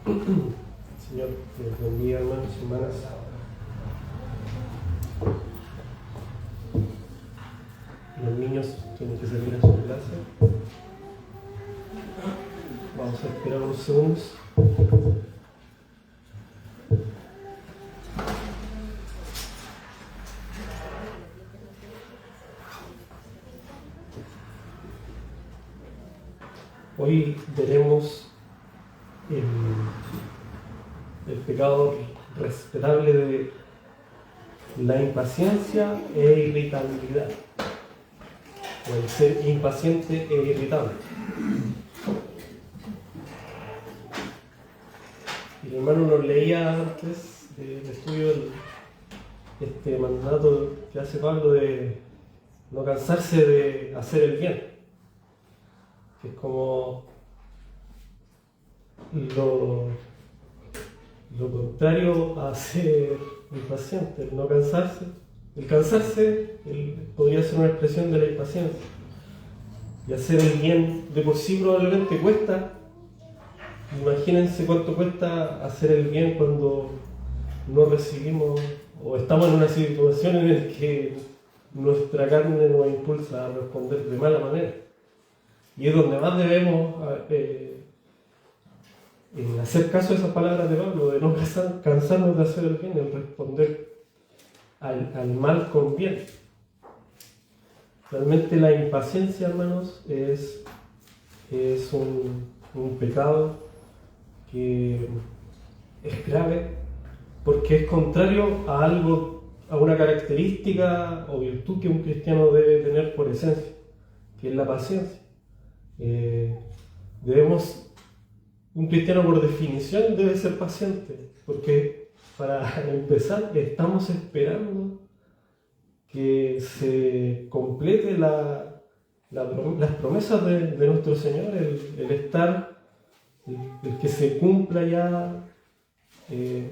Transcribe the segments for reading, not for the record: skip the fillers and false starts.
Señor, les bendiga, hermanos y hermanas. Los niños tienen que salir a su clase. Vamos a esperar unos segundos. Hoy veremos el pecado respetable de la impaciencia e irritabilidad, o el ser impaciente e irritable. Y el hermano nos leía antes del estudio este mandato que hace Pablo de no cansarse de hacer el bien, que es como lo contrario a ser impaciente, el no cansarse. El cansarse podría ser una expresión de la impaciencia. Y hacer el bien de por sí probablemente cuesta. Imagínense cuánto cuesta hacer el bien cuando no recibimos o estamos en una situación en la que nuestra carne nos impulsa a responder de mala manera. Y es donde más debemos hacer caso a esas palabras de Pablo, de no cansarnos de hacer el bien, de responder al mal con bien. Realmente la impaciencia, hermanos, es un pecado que es grave porque es contrario a una característica o virtud que un cristiano debe tener por esencia, que es la paciencia. Un cristiano por definición debe ser paciente, porque para empezar estamos esperando que se complete las promesas de nuestro Señor, el que se cumpla ya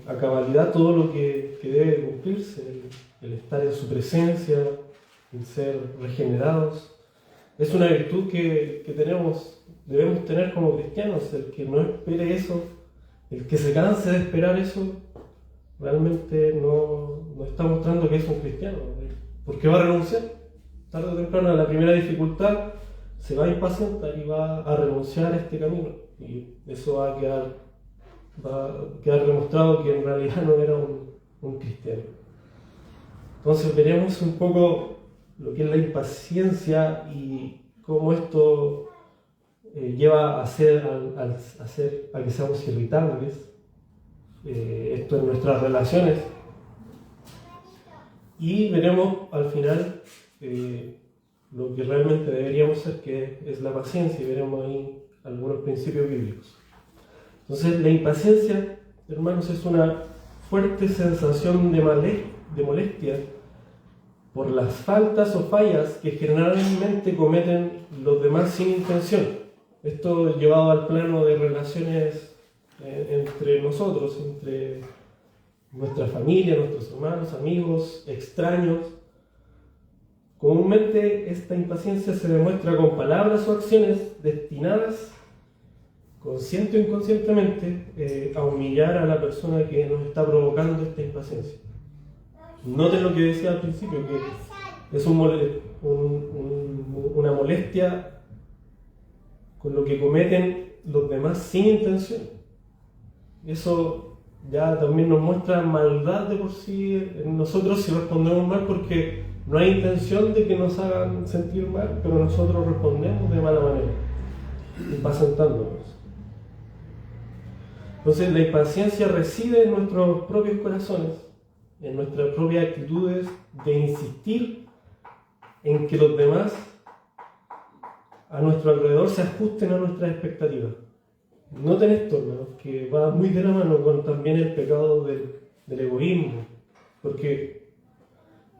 a cabalidad todo lo que debe cumplirse, el estar en su presencia, el ser regenerados. Es una virtud que debemos tener como cristianos. El que no espere eso, el que se canse de esperar eso, realmente no está mostrando que es un cristiano, porque va a renunciar. Tarde o temprano, a la primera dificultad, se va a impacientar y va a renunciar a este camino. Y eso va a quedar demostrado que en realidad no era un cristiano. Entonces veremos un poco lo que es la impaciencia y cómo esto lleva a que seamos irritables, esto en nuestras relaciones, y veremos al final lo que realmente deberíamos ser, que es la paciencia, y veremos ahí algunos principios bíblicos. Entonces, la impaciencia, hermanos, es una fuerte sensación de molestia por las faltas o fallas que generalmente cometen los demás sin intención. Esto llevado al plano de relaciones entre nosotros, entre nuestra familia, nuestros hermanos, amigos, extraños. Comúnmente esta impaciencia se demuestra con palabras o acciones destinadas, consciente o inconscientemente, a humillar a la persona que nos está provocando esta impaciencia. Noten lo que decía al principio, que es una molestia con lo que cometen los demás sin intención. Eso ya también nos muestra maldad de por sí en nosotros si respondemos mal, porque no hay intención de que nos hagan sentir mal, pero nosotros respondemos de mala manera, impacientándonos. Entonces la impaciencia reside en nuestros propios corazones, en nuestras propias actitudes de insistir en que los demás a nuestro alrededor se ajusten a nuestras expectativas. Noten esto, hermanos, que va muy de la mano con también el pecado del egoísmo, porque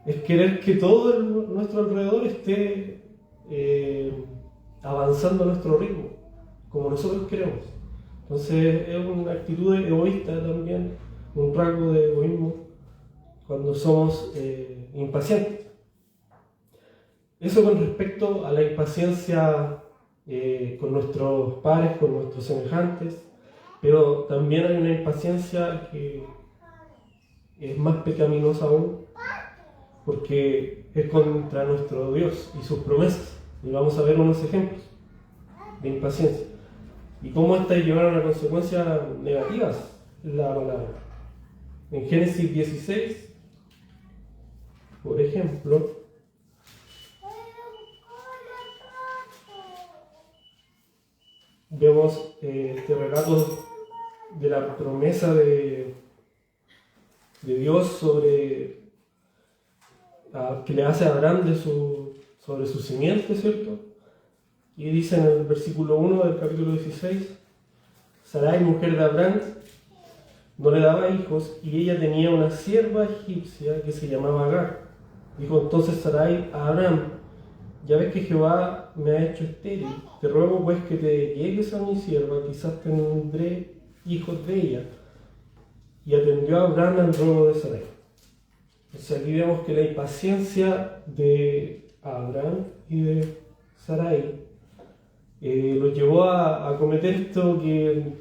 es querer que todo nuestro alrededor esté avanzando a nuestro ritmo, como nosotros queremos. Entonces es una actitud egoísta también, un rasgo de egoísmo cuando somos impacientes. Eso con respecto a la impaciencia con nuestros pares, con nuestros semejantes, Pero también hay una impaciencia que es más pecaminosa aún, porque es contra nuestro Dios y sus promesas. Y vamos a ver unos ejemplos de impaciencia. Y cómo estas llevaron a consecuencias negativas la palabra. En Génesis 16, por ejemplo, vemos este relato de la promesa de Dios sobre que le hace a Abraham sobre su simiente, ¿cierto? Y dice en el versículo 1 del capítulo 16: Sarai, mujer de Abraham, no le daba hijos, y ella tenía una sierva egipcia que se llamaba Agar. Dijo entonces Sarai a Abraham: ya ves que Jehová me ha hecho estéril, te ruego pues que te llegues a mi sierva, quizás tendré hijos de ella. Y atendió a Abraham al ruego de Sarai. Entonces aquí vemos que la impaciencia de Abraham y de Sarai los llevó a cometer esto que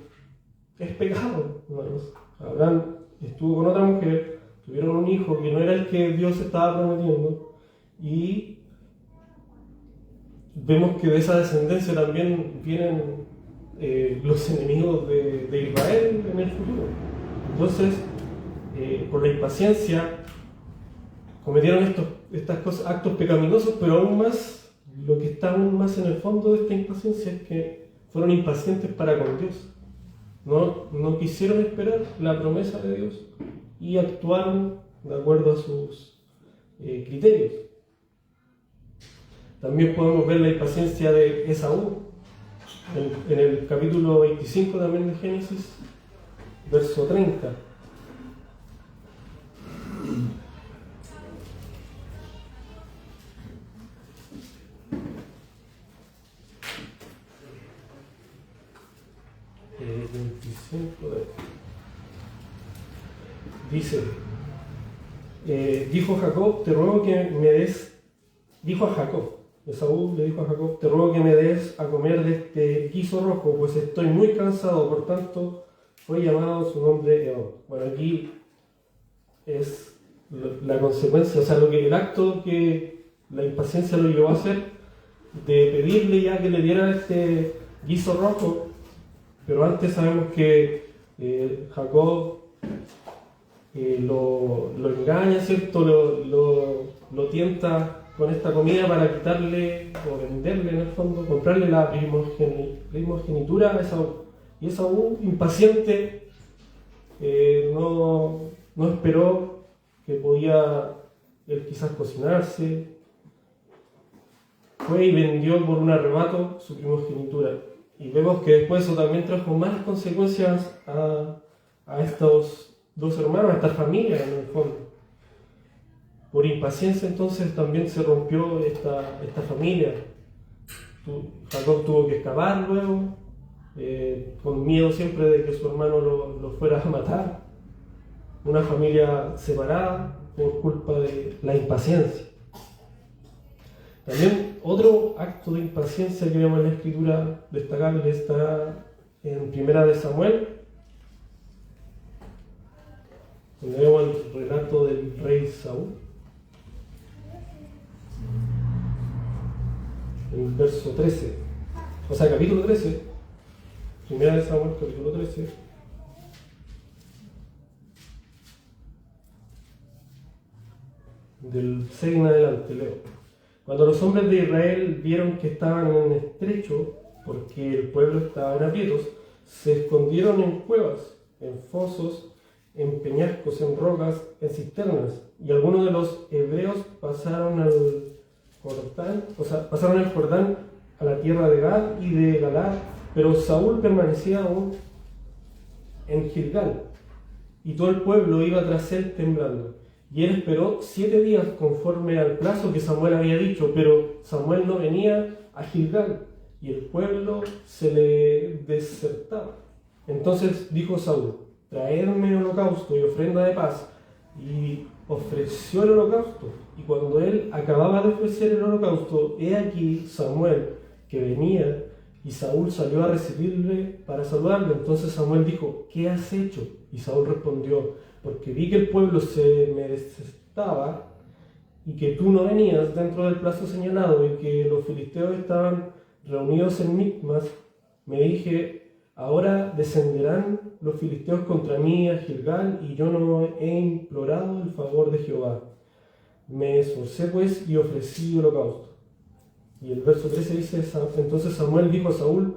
es pecado, hermanos. Abraham estuvo con otra mujer, tuvieron un hijo que no era el que Dios estaba prometiendo, y vemos que de esa descendencia también vienen los enemigos de Israel en el futuro. Entonces, por la impaciencia, cometieron estas cosas, actos pecaminosos, pero aún más, lo que está aún más en el fondo de esta impaciencia es que fueron impacientes para con Dios. No quisieron esperar la promesa de Dios y actuaron de acuerdo a sus criterios. También podemos ver la impaciencia de Esaú en el capítulo 25 también de Génesis, verso 30. Dice, dijo Jacob, te ruego que me des, dijo a Jacob, Esaú le dijo a Jacob, te ruego que me des a comer de este guiso rojo, pues estoy muy cansado, por tanto fue llamado su nombre Edom. Bueno, aquí es la consecuencia, o sea, el acto que la impaciencia lo llevó a hacer, de pedirle ya que le diera este guiso rojo. Pero antes sabemos que Jacob lo engaña, ¿cierto? Lo tienta con esta comida para quitarle o venderle, en el fondo, comprarle la primogenitura a Esaú. Y Esaú, impaciente, no esperó que podía él quizás cocinarse. Fue y vendió por un arrebato su primogenitura. Y vemos que después eso también trajo malas consecuencias a estos dos hermanos, a esta familia en el fondo. Por impaciencia entonces también se rompió esta familia. Jacob tuvo que escapar luego, con miedo siempre de que su hermano lo fuera a matar. Una familia separada por culpa de la impaciencia. También otro acto de impaciencia que vemos en la escritura destacable está en Primera de Samuel, donde vemos el relato del rey Saúl. En el verso 13, o sea, capítulo 13, Primera de Samuel, capítulo 13. Del 6 en adelante, leo. Cuando los hombres de Israel vieron que estaban en estrecho, porque el pueblo estaba en aprietos, se escondieron en cuevas, en fosos, en peñascos, en rocas, en cisternas. Y algunos de los hebreos pasaron el Jordán a la tierra de Gad y de Galad, pero Saúl permanecía aún en Gilgal, y todo el pueblo iba tras él temblando. Y él esperó 7 días conforme al plazo que Samuel había dicho, pero Samuel no venía a Gilgal, y el pueblo se le desertaba. Entonces dijo Saúl: traedme holocausto y ofrenda de paz. Y ofreció el holocausto. Y cuando él acababa de ofrecer el holocausto, he aquí Samuel, que venía, y Saúl salió a recibirle para saludarle. Entonces Samuel dijo: ¿qué has hecho? Y Saúl respondió: porque vi que el pueblo se me detestaba y que tú no venías dentro del plazo señalado y que los filisteos estaban reunidos en Micmas. Me dije: ahora descenderán los filisteos contra mí a Gilgal, y yo no he implorado el favor de Jehová. Me esforcé pues y ofrecí holocausto. Y el verso 13 dice: entonces Samuel dijo a Saúl: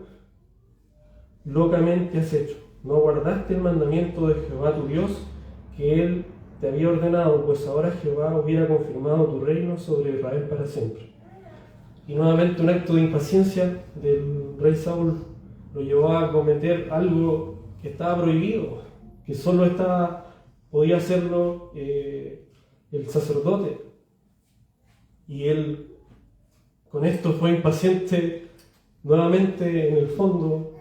locamente has hecho, no guardaste el mandamiento de Jehová tu Dios, que él te había ordenado, pues ahora Jehová hubiera confirmado tu reino sobre Israel para siempre. Y nuevamente un acto de impaciencia del rey Saúl lo llevó a cometer algo que estaba prohibido, que solo podía hacerlo el sacerdote. Y él con esto fue impaciente nuevamente en el fondo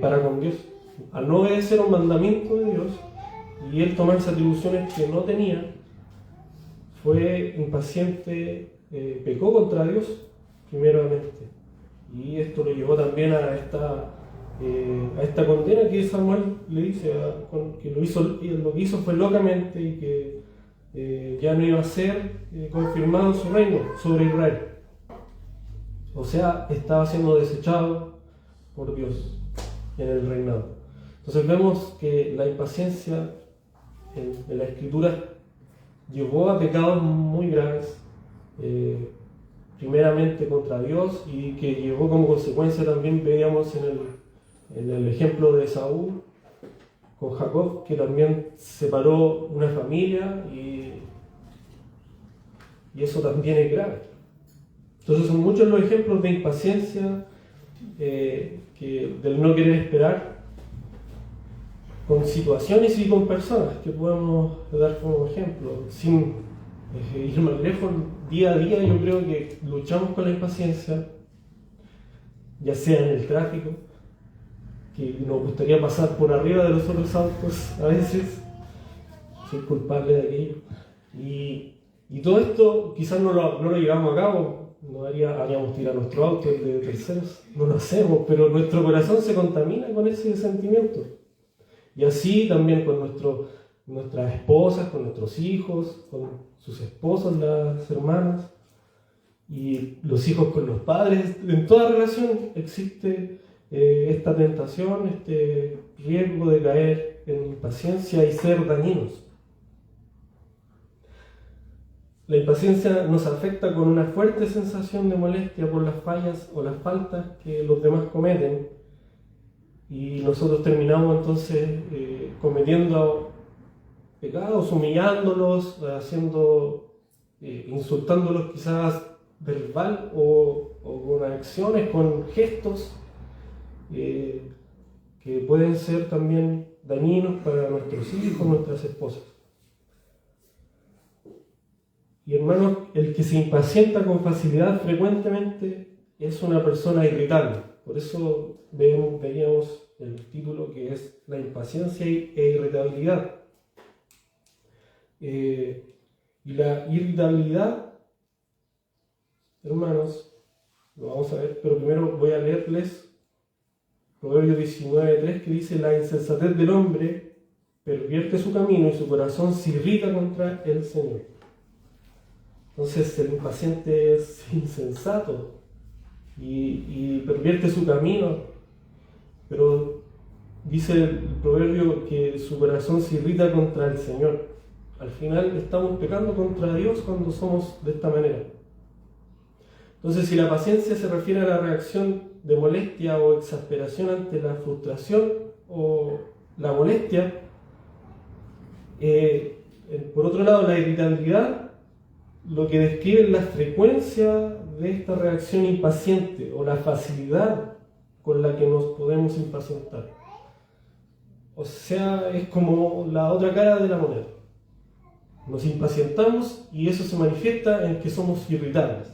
para con Dios. Al no obedecer un mandamiento de Dios y él tomarse atribuciones que no tenía, fue impaciente, pecó contra Dios primeramente. Y esto lo llevó también a esta condena que Samuel le dice, que lo que hizo fue locamente y que ya no iba a ser confirmado su reino sobre Israel. O sea, estaba siendo desechado por Dios en el reinado. Entonces vemos que la impaciencia en la Escritura llevó a pecados muy graves, primeramente contra Dios, y que llevó como consecuencia también, veíamos en el ejemplo de Saúl con Jacob, que también separó una familia, y eso también es grave. Entonces son muchos los ejemplos de impaciencia, del no querer esperar, con situaciones y con personas que podemos dar como ejemplo. Sin ir más lejos, día a día yo creo que luchamos con la impaciencia, ya sea en el tráfico, que nos gustaría pasar por arriba de los otros autos a veces, ser culpable de aquello. Y todo esto quizás no lo llevamos a cabo, haríamos tirar nuestro auto de terceros, no lo hacemos, pero nuestro corazón se contamina con ese sentimiento. Y así también con nuestras esposas, con nuestros hijos, con sus esposos, las hermanas, y los hijos con los padres. En toda relación existe esta tentación, este riesgo de caer en impaciencia y ser dañinos. La impaciencia nos afecta con una fuerte sensación de molestia por las fallas o las faltas que los demás cometen, y nosotros terminamos entonces cometiendo pecados, humillándolos, insultándolos quizás verbal o con acciones, con gestos que pueden ser también dañinos para nuestros hijos, nuestras esposas. Y hermanos, el que se impacienta con facilidad frecuentemente es una persona irritable. Por eso veíamos el título, que es la impaciencia e irritabilidad. Y la irritabilidad, hermanos, lo vamos a ver, pero primero voy a leerles Proverbios 19:3, que dice: la insensatez del hombre pervierte su camino y su corazón se irrita contra el Señor. Entonces el impaciente es insensato y pervierte su camino, pero dice el proverbio que su corazón se irrita contra el Señor. Al final estamos pecando contra Dios cuando somos de esta manera. Entonces, si la paciencia se refiere a la reacción de molestia o exasperación ante la frustración o la molestia, por otro lado, la irritabilidad lo que describe es la frecuencia de esta reacción impaciente o la facilidad con la que nos podemos impacientar. O sea, es como la otra cara de la moneda. Nos impacientamos y eso se manifiesta en que somos irritables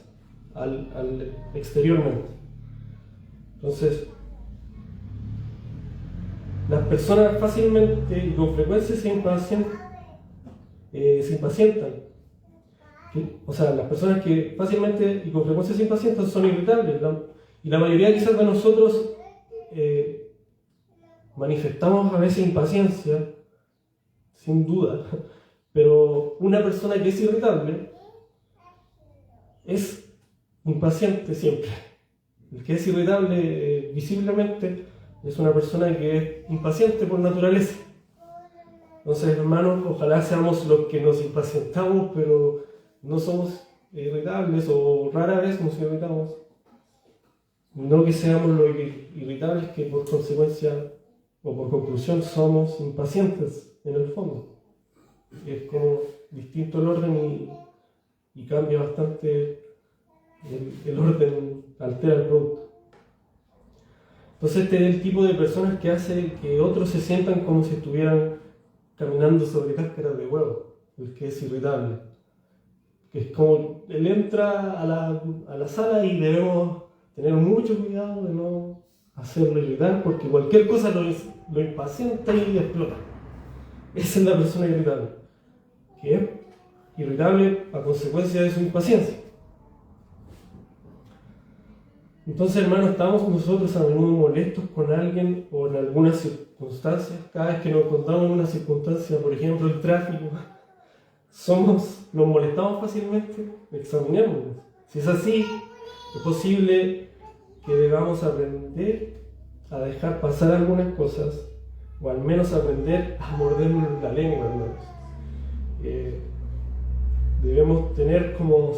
exteriormente. Entonces, las personas fácilmente y con frecuencia se impacientan. O sea, las personas que fácilmente y con frecuencia se impacientan son irritables. Y la mayoría quizás de nosotros manifestamos a veces impaciencia, sin duda, pero una persona que es irritable es impaciente siempre. El que es irritable visiblemente es una persona que es impaciente por naturaleza. Entonces, hermanos, ojalá seamos los que nos impacientamos, pero no somos irritables, o rara vez nos irritamos. No que seamos los irritables que por consecuencia o por conclusión somos impacientes en el fondo. Es como distinto el orden y cambia bastante el orden, altera el producto. Entonces este es el tipo de personas que hace que otros se sientan como si estuvieran caminando sobre cáscaras de huevo, el que es irritable. Que es como, él entra a la sala y debemos tener mucho cuidado de no hacerlo irritar, porque cualquier cosa lo impacienta y explota. Esa es la persona irritable, que es irritable a consecuencia de su impaciencia. Entonces, hermanos, estamos nosotros a menudo molestos con alguien o en algunas circunstancias. Cada vez que nos encontramos en una circunstancia, por ejemplo, el tráfico, nos molestamos fácilmente. Examinémonos. Si es así, es posible que debamos aprender a dejar pasar algunas cosas, o al menos aprender a mordernos la lengua, hermanos. Debemos tener, como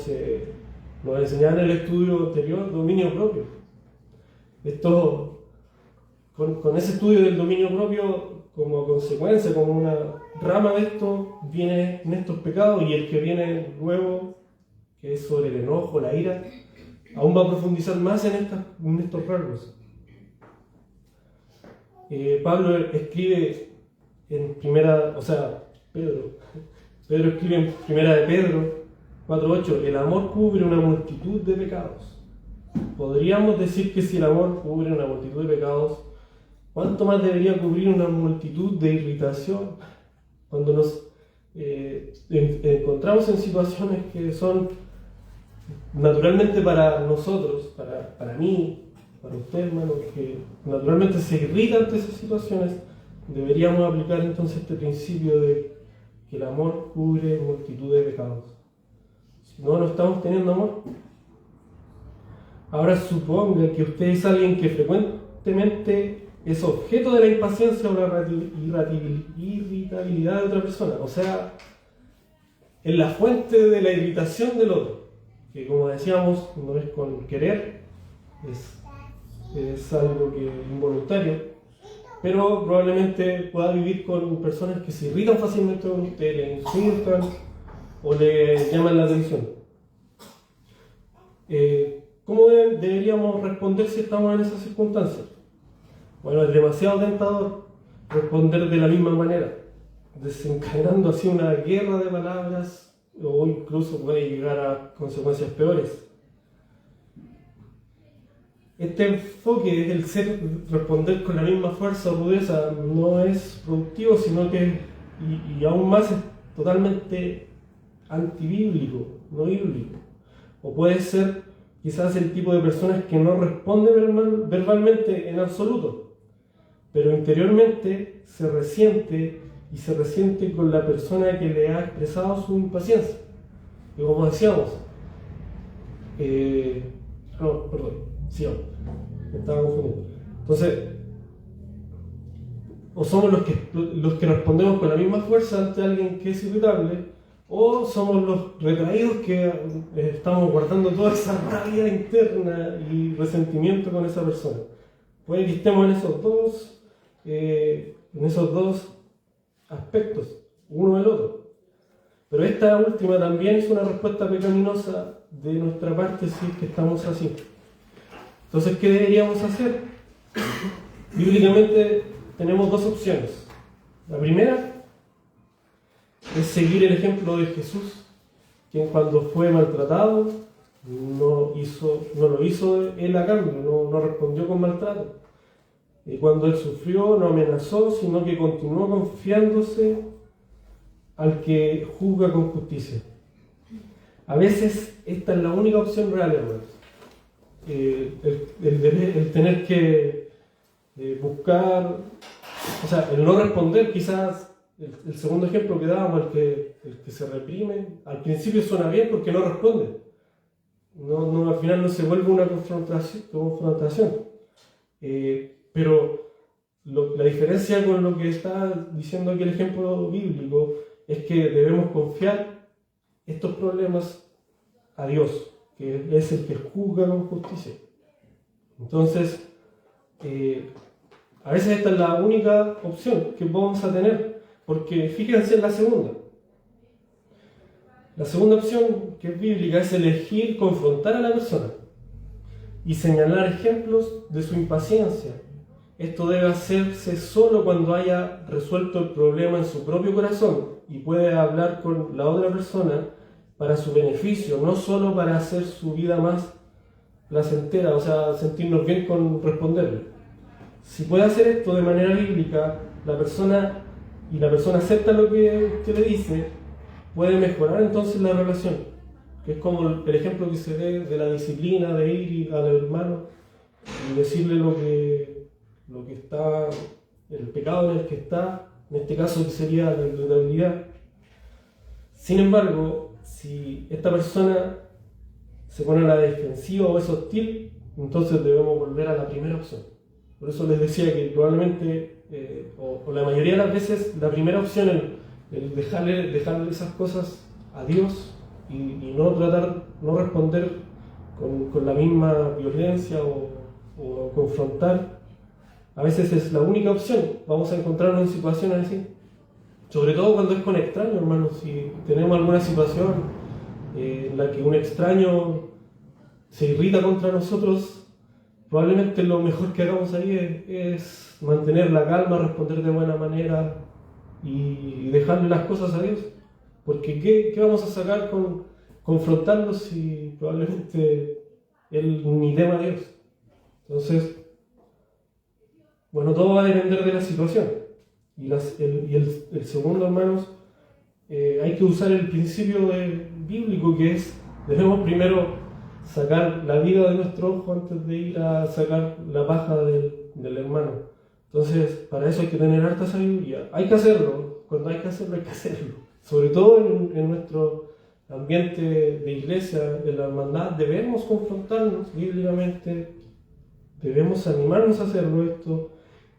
nos enseñaban en el estudio anterior, dominio propio. Con ese estudio del dominio propio, como consecuencia, como una rama de esto, vienen estos pecados, y el que viene luego, que es sobre el enojo, la ira, aún va a profundizar más en estos rasgos. Pablo escribe en Pedro escribe en primera de Pedro 4:8, el amor cubre una multitud de pecados. Podríamos decir que si el amor cubre una multitud de pecados, ¿cuánto más debería cubrir una multitud de irritación cuando nos encontramos en situaciones que son naturalmente para nosotros, para mí, para usted, hermano, que naturalmente se irrita ante esas situaciones? Deberíamos aplicar entonces este principio de que el amor cubre multitud de pecados. Si no estamos teniendo amor. Ahora suponga que usted es alguien que frecuentemente es objeto de la impaciencia o la irritabilidad de otra persona. O sea, es la fuente de la irritación del otro. Que, como decíamos, no es con querer, es algo que es involuntario. Pero probablemente pueda vivir con personas que se irritan fácilmente con usted, le insultan o le llaman la atención. ¿Cómo deberíamos responder si estamos en esas circunstancias? Bueno, es demasiado tentador responder de la misma manera, desencadenando así una guerra de palabras, o incluso puede llegar a consecuencias peores. Este enfoque, el responder con la misma fuerza o rudeza, no es productivo, sino que, y aún más, es totalmente antibíblico, no bíblico. O puede ser quizás el tipo de personas que no responde verbalmente en absoluto, pero interiormente se resiente con la persona que le ha expresado su impaciencia. Y como decíamos, me estaba confundiendo. Entonces, o somos los que respondemos con la misma fuerza ante alguien que es irritable, o somos los retraídos que estamos guardando toda esa rabia interna y resentimiento con esa persona. Puede que estemos en esos dos aspectos, uno del otro. Pero esta última también es una respuesta pecaminosa de nuestra parte si es que estamos así. Entonces, ¿qué deberíamos hacer? Bíblicamente tenemos dos opciones. La primera es seguir el ejemplo de Jesús, quien cuando fue maltratado no lo hizo él a cambio, no respondió con maltrato. Y cuando él sufrió no amenazó, sino que continuó confiándose al que juzga con justicia. A veces esta es la única opción real, hermanos. el tener que buscar, o sea, el no responder, quizás el segundo ejemplo que dábamos, el que se reprime, al principio suena bien porque no responde. Al final no se vuelve una confrontación. Pero la diferencia con lo que está diciendo aquí el ejemplo bíblico es que debemos confiar estos problemas a Dios, que es el que juzga con justicia. Entonces, a veces esta es la única opción que vamos a tener, porque fíjense en la segunda. La segunda opción, que es bíblica, es elegir confrontar a la persona y señalar ejemplos de su impaciencia. Esto debe hacerse solo cuando haya resuelto el problema en su propio corazón y puede hablar con la otra persona para su beneficio, no solo para hacer su vida más placentera, o sea, sentirnos bien con responderle. Si puede hacer esto de manera bíblica, la persona acepta lo que le dice, puede mejorar entonces la relación, que es como el ejemplo que se ve de la disciplina, de ir al hermano y decirle lo que está, el pecado en el que está, en este caso que sería la inmutabilidad. Sin embargo, si esta persona se pone a la defensiva o es hostil, entonces debemos volver a la primera opción. Por eso les decía que probablemente, o la mayoría de las veces, la primera opción es el dejarle esas cosas a Dios y no responder con la misma violencia o confrontar. A veces es la única opción. Vamos a encontrarnos en situaciones así, sobre todo cuando es con extraños, hermanos. Si tenemos alguna situación en la que un extraño se irrita contra nosotros, probablemente lo mejor que hagamos ahí es mantener la calma, responder de buena manera y dejarle las cosas a Dios. Porque ¿qué vamos a sacar con confrontarlo si probablemente Él ni tema a Dios? Entonces, bueno, todo va a depender de la situación. Y el segundo, hermanos, hay que usar el principio bíblico, que es, debemos primero sacar la viga de nuestro ojo antes de ir a sacar la paja del hermano. Entonces, para eso hay que tener harta sabiduría. Hay que hacerlo, cuando hay que hacerlo, hay que hacerlo. Sobre todo en nuestro ambiente de iglesia, en la hermandad, debemos confrontarnos bíblicamente, debemos animarnos a hacerlo esto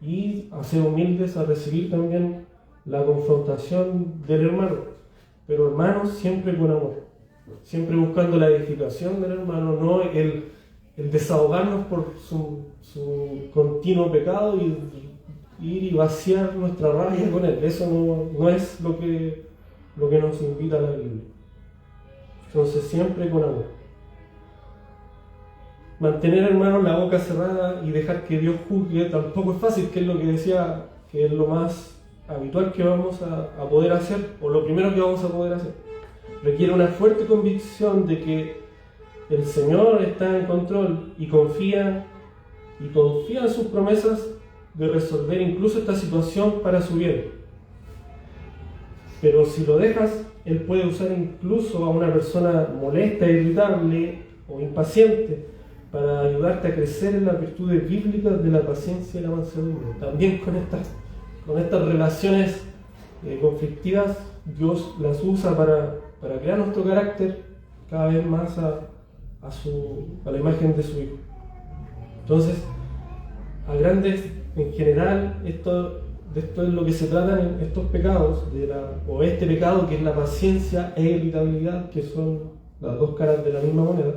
y a ser humildes, a recibir también la confrontación del hermano. Pero hermanos, siempre con amor, siempre buscando la edificación del hermano, no el desahogarnos por su continuo pecado y ir y vaciar nuestra rabia con él. Eso no es lo que nos invita a la Biblia. Entonces, siempre con amor. Mantener, hermanos, la boca cerrada y dejar que Dios juzgue tampoco es fácil, que es lo que decía, que es lo más habitual que vamos a poder hacer, o lo primero que vamos a poder hacer. Requiere una fuerte convicción de que el Señor está en control y confía en sus promesas de resolver incluso esta situación para su bien. Pero si lo dejas, Él puede usar incluso a una persona molesta, irritable o impaciente para ayudarte a crecer en las virtudes bíblicas de la paciencia y la mansedumbre. También con estas relaciones conflictivas, Dios las usa para crear nuestro carácter cada vez más a la imagen de su Hijo. Entonces, en general, de esto es lo que se tratan estos pecados, o este pecado que es la paciencia e irritabilidad, que son las dos caras de la misma moneda.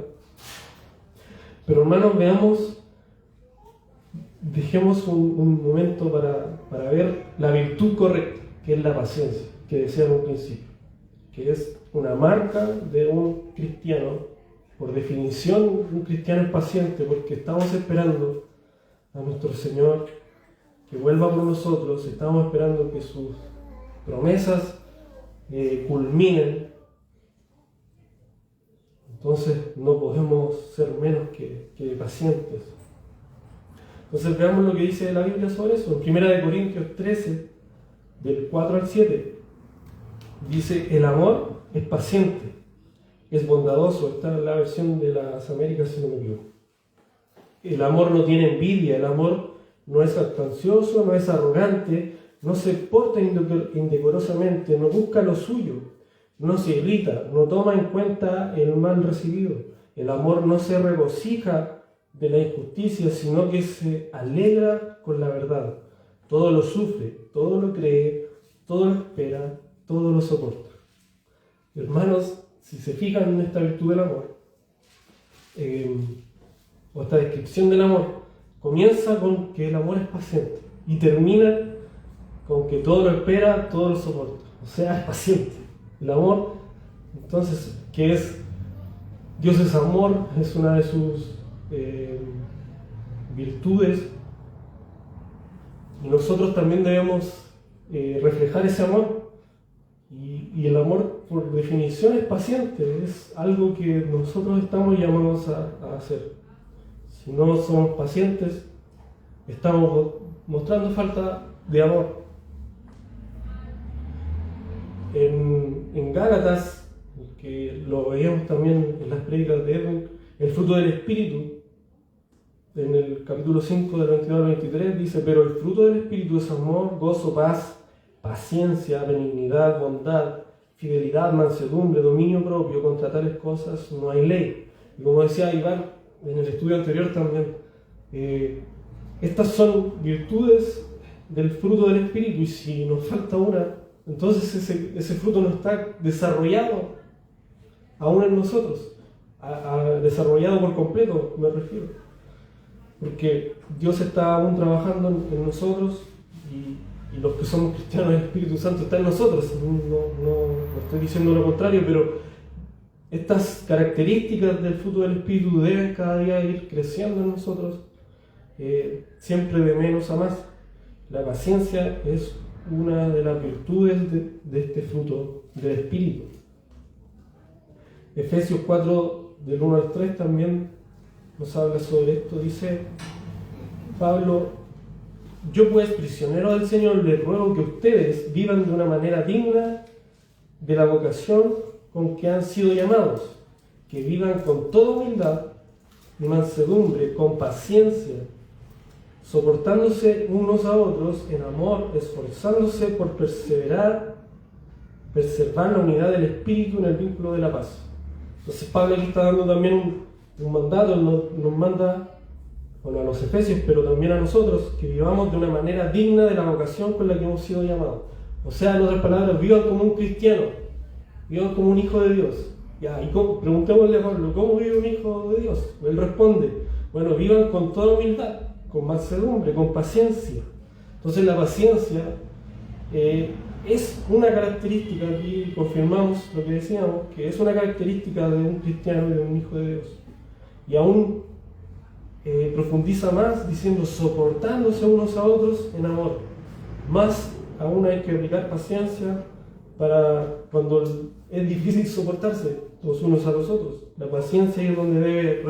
Pero hermanos, dejemos un momento para ver la virtud correcta, que es la paciencia, que decía en un principio, que es una marca de un cristiano. Por definición, un cristiano es paciente porque estamos esperando a nuestro Señor que vuelva por nosotros, estamos esperando que sus promesas culminen. Entonces no podemos ser menos que pacientes. Entonces veamos lo que dice la Biblia sobre eso. En 1 Corintios 13, del 4 al 7, dice: el amor es paciente, es bondadoso. Está en la versión de las Américas, si no me equivoco. El amor no tiene envidia, el amor no es jactancioso, no es arrogante, no se porta indecorosamente, no busca lo suyo, no se irrita, no toma en cuenta el mal recibido. El amor no se regocija de la injusticia, sino que se alegra con la verdad. Todo lo sufre, todo lo cree, todo lo espera, todo lo soporta. Hermanos, si se fijan en esta virtud del amor, o esta descripción del amor, comienza con que el amor es paciente y termina con que todo lo espera, todo lo soporta. O sea, es paciente. El amor, entonces, que es Dios es amor, es una de sus virtudes, y nosotros también debemos reflejar ese amor. Y el amor, por definición, es paciente, es algo que nosotros estamos llamados a hacer. Si no somos pacientes, estamos mostrando falta de amor. En Gálatas, que lo veíamos también en las prédicas de Edwin, el fruto del Espíritu, en el capítulo 5 del 22 al 23, dice: pero el fruto del Espíritu es amor, gozo, paz, paciencia, benignidad, bondad, fidelidad, mansedumbre, dominio propio. Contra tales cosas no hay ley. Y como decía Iván en el estudio anterior también, estas son virtudes del fruto del Espíritu, y si nos falta una, entonces ese fruto no está desarrollado aún en nosotros, desarrollado por completo, me refiero, porque Dios está aún trabajando en nosotros, y los que somos cristianos, el Espíritu Santo está en nosotros. No estoy diciendo lo contrario, pero estas características del fruto del Espíritu deben cada día ir creciendo en nosotros, siempre de menos a más. La paciencia es una de las virtudes de este fruto del Espíritu. Efesios 4, del 1 al 3, también nos habla sobre esto. Dice Pablo: yo pues, prisionero del Señor, les ruego que ustedes vivan de una manera digna de la vocación con que han sido llamados, que vivan con toda humildad y mansedumbre, con paciencia, soportándose unos a otros en amor, esforzándose por preservar la unidad del Espíritu en el vínculo de la paz. Entonces Pablo aquí está dando también un mandato, nos manda, bueno, a los efesios, pero también a nosotros, que vivamos de una manera digna de la vocación con la que hemos sido llamados. O sea, en otras palabras, vivan como un cristiano, vivan como un hijo de Dios. Ya, y preguntémosle a Pablo: ¿cómo vive un hijo de Dios? Él responde: bueno, vivan con toda humildad, con mansedumbre, con paciencia. Entonces la paciencia es una característica, aquí confirmamos lo que decíamos, que es una característica de un cristiano y de un hijo de Dios. Y aún profundiza más diciendo: soportándose unos a otros en amor. Más aún hay que aplicar paciencia para cuando es difícil soportarse los unos a los otros. La paciencia es donde debe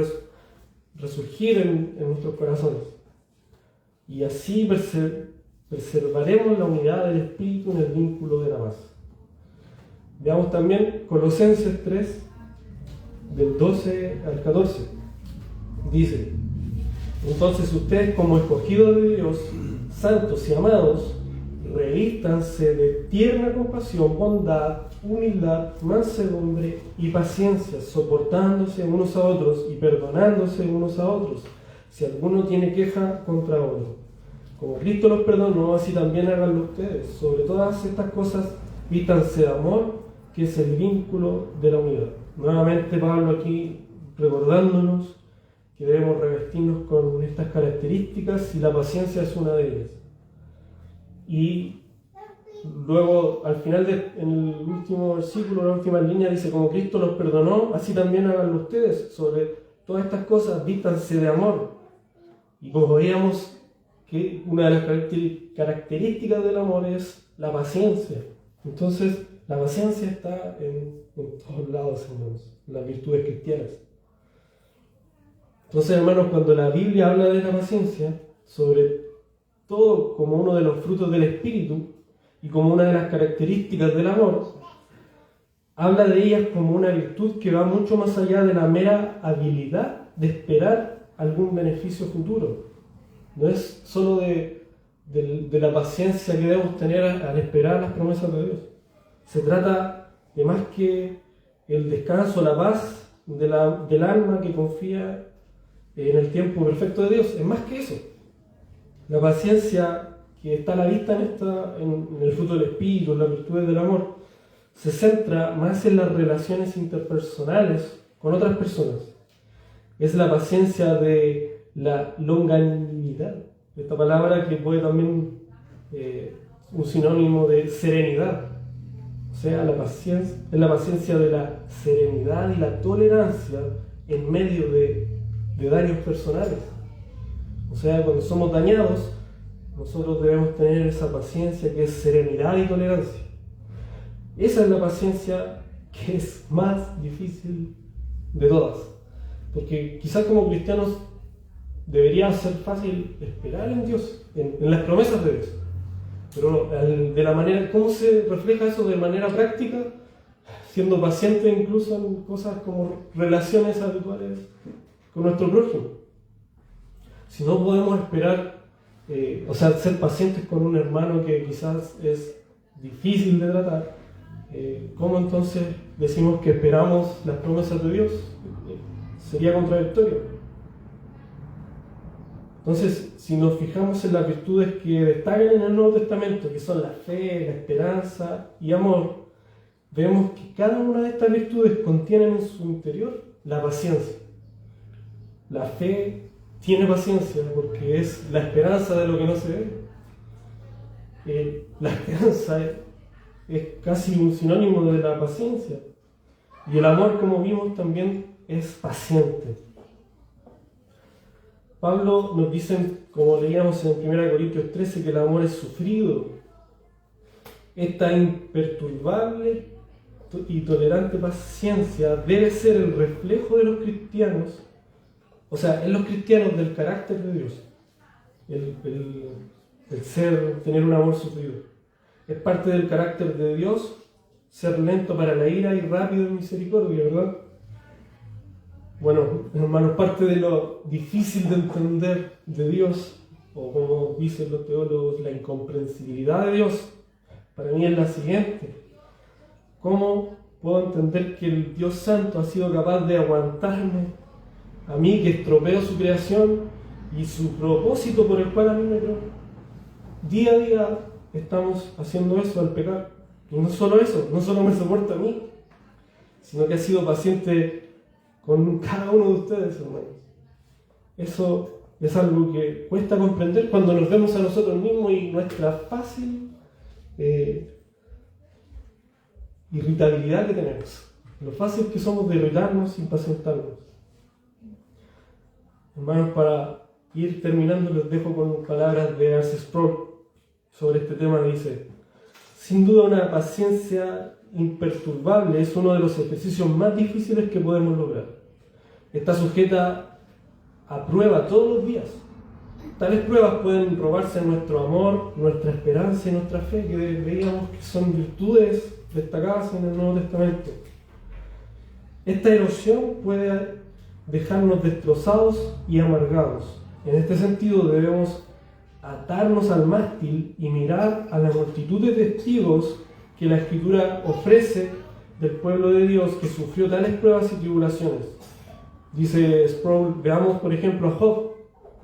resurgir en nuestros corazones. Y así preservaremos la unidad del Espíritu en el vínculo de la paz. Veamos también Colosenses 3, del 12 al 14. Dice: entonces ustedes, como escogidos de Dios, santos y amados, revístanse de tierna compasión, bondad, humildad, mansedumbre y paciencia, soportándose unos a otros y perdonándose unos a otros, si alguno tiene queja contra otro. Como Cristo los perdonó, así también háganlo ustedes. Sobre todas estas cosas, vístanse de amor, que es el vínculo de la unidad. Nuevamente Pablo aquí recordándonos que debemos revestirnos con estas características, y la paciencia es una de ellas. Y luego, al final, en el último versículo, la última línea, dice: como Cristo los perdonó, así también háganlo ustedes. Sobre todas estas cosas, vístanse de amor. Y como veíamos, que una de las características del amor es la paciencia. Entonces, la paciencia está en todos lados, hermanos, en las virtudes cristianas. Entonces, hermanos, cuando la Biblia habla de la paciencia, sobre todo como uno de los frutos del Espíritu y como una de las características del amor, habla de ellas como una virtud que va mucho más allá de la mera habilidad de esperar algún beneficio futuro. No es solo de la paciencia que debemos tener al esperar las promesas de Dios. Se trata de más que el descanso, la paz del alma que confía en el tiempo perfecto de Dios. Es más que eso. La paciencia que está a la vista en el fruto del Espíritu, en las virtudes del amor, se centra más en las relaciones interpersonales con otras personas. Es la paciencia de la longanimidad. Esta palabra que puede también un sinónimo de serenidad. O sea, es la paciencia de la serenidad y la tolerancia en medio de daños personales. O sea, cuando somos dañados, nosotros debemos tener esa paciencia que es serenidad y tolerancia. Esa es la paciencia que es más difícil de todas. Porque quizás como cristianos debería ser fácil esperar en Dios, en las promesas de Dios. Pero de la manera, ¿cómo se refleja eso de manera práctica? Siendo paciente incluso en cosas como relaciones habituales con nuestro prójimo. Si no podemos esperar, ser pacientes con un hermano que quizás es difícil de tratar, ¿cómo entonces decimos que esperamos las promesas de Dios? Sería contradictorio. Entonces, si nos fijamos en las virtudes que destacan en el Nuevo Testamento, que son la fe, la esperanza y amor, vemos que cada una de estas virtudes contienen en su interior la paciencia. La fe tiene paciencia porque es la esperanza de lo que no se ve. La esperanza es casi un sinónimo de la paciencia. Y el amor, como vimos, también es paciente. Pablo nos dice, como leíamos en 1 Corintios 13, que el amor es sufrido. Esta imperturbable y tolerante paciencia debe ser el reflejo de los cristianos, o sea, en los cristianos del carácter de Dios. Tener un amor sufrido. Es parte del carácter de Dios ser lento para la ira y rápido en misericordia, ¿verdad? Bueno, hermanos, parte de lo difícil de entender de Dios, o como dicen los teólogos, la incomprensibilidad de Dios, para mí es la siguiente. ¿Cómo puedo entender que el Dios Santo ha sido capaz de aguantarme a mí, que estropeo su creación y su propósito por el cual a mí me creó? Día a día estamos haciendo eso al pecar. Y no solo eso, no solo me soporta a mí, sino que ha sido paciente con cada uno de ustedes, hermanos. Eso es algo que cuesta comprender cuando nos vemos a nosotros mismos y nuestra fácil irritabilidad que tenemos. Lo fácil que somos de irritarnos y impacientarnos. Hermanos, para ir terminando, les dejo con palabras de R.C. Sproul sobre este tema. Dice: sin duda una paciencia imperturbable es uno de los ejercicios más difíciles que podemos lograr. Está sujeta a prueba todos los días. Tales pruebas pueden probarse en nuestro amor, nuestra esperanza y nuestra fe, que veíamos que son virtudes destacadas en el Nuevo Testamento. Esta erosión puede dejarnos destrozados y amargados. En este sentido debemos atarnos al mástil y mirar a la multitud de testigos que la Escritura ofrece del pueblo de Dios que sufrió tales pruebas y tribulaciones. Dice Sproul, veamos por ejemplo a Job,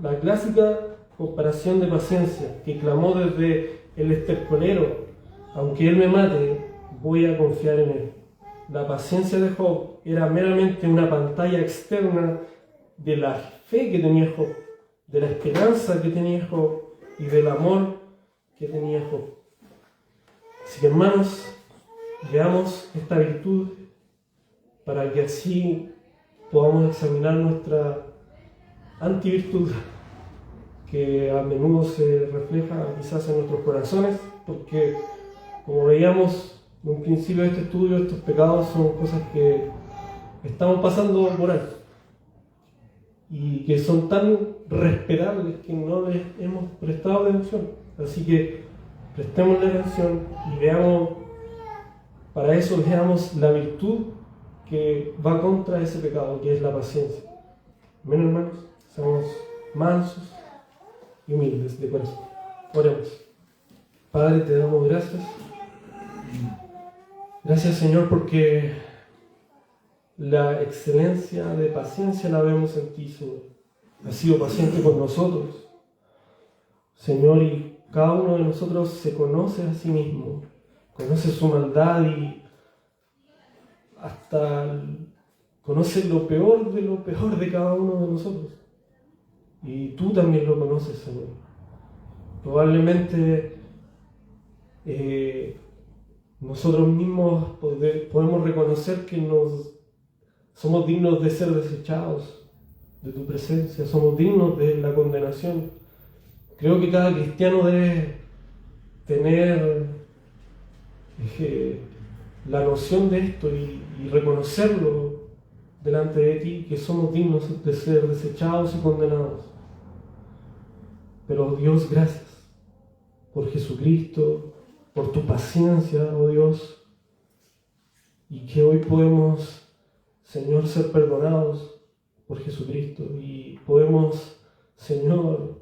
la clásica comparación de paciencia, que clamó desde el estercolero: aunque él me mate, voy a confiar en él. La paciencia de Job era meramente una pantalla externa de la fe que tenía Job, de la esperanza que tenía Job y del amor que tenía Job. Así que, hermanos, veamos esta virtud para que así podamos examinar nuestra antivirtud, que a menudo se refleja quizás en nuestros corazones, porque como veíamos en un principio de este estudio, estos pecados son cosas que estamos pasando por alto y que son tan respetables que no les hemos prestado atención. Así que prestémosle atención y veamos, para eso veamos la virtud que va contra ese pecado, que es la paciencia. Amén, hermanos. Seamos mansos y humildes de corazón. Oremos. Padre, te damos gracias. Gracias, Señor, porque la excelencia de paciencia la vemos en ti, Señor. Has sido paciente con nosotros, Señor, y cada uno de nosotros se conoce a sí mismo, conoce su maldad y hasta conoce lo peor de cada uno de nosotros. Y tú también lo conoces, Señor. Probablemente nosotros mismos podemos reconocer que somos dignos de ser desechados de tu presencia, somos dignos de la condenación. Creo que cada cristiano debe tener la noción de esto y reconocerlo delante de ti, que somos dignos de ser desechados y condenados. Pero Dios, gracias por Jesucristo, por tu paciencia, oh Dios, y que hoy podemos, Señor, ser perdonados por Jesucristo y podemos, Señor,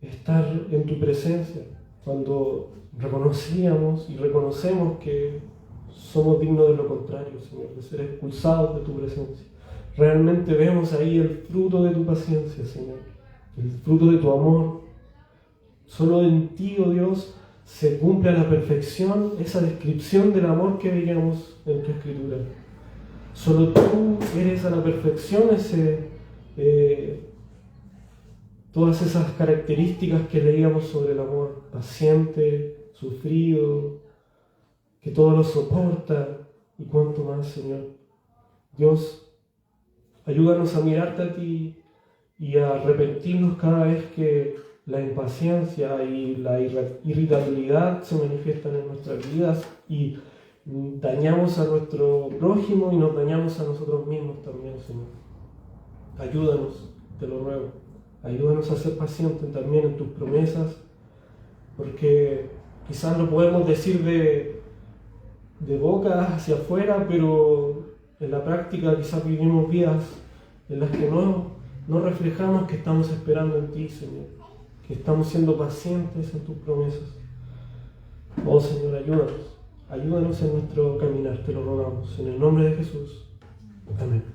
estar en tu presencia cuando reconocíamos y reconocemos que somos dignos de lo contrario, Señor, de ser expulsados de tu presencia. Realmente vemos ahí el fruto de tu paciencia, Señor, el fruto de tu amor. Solo en ti, oh Dios, se cumple a la perfección esa descripción del amor que veíamos en tu Escritura. Solo tú eres a la perfección todas esas características que leíamos sobre el amor: paciente, sufrido, que todo lo soporta y cuánto más, Señor. Dios, ayúdanos a mirarte a ti y a arrepentirnos cada vez que la impaciencia y la irritabilidad se manifiestan en nuestras vidas y dañamos a nuestro prójimo y nos dañamos a nosotros mismos también, Señor. Ayúdanos, te lo ruego. Ayúdanos a ser pacientes también en tus promesas, porque quizás lo podemos decir de boca hacia afuera, pero en la práctica quizás vivimos vidas en las que no reflejamos que estamos esperando en ti, Señor, que estamos siendo pacientes en tus promesas. Oh Señor, ayúdanos en nuestro caminar, te lo rogamos, en el nombre de Jesús. Amén.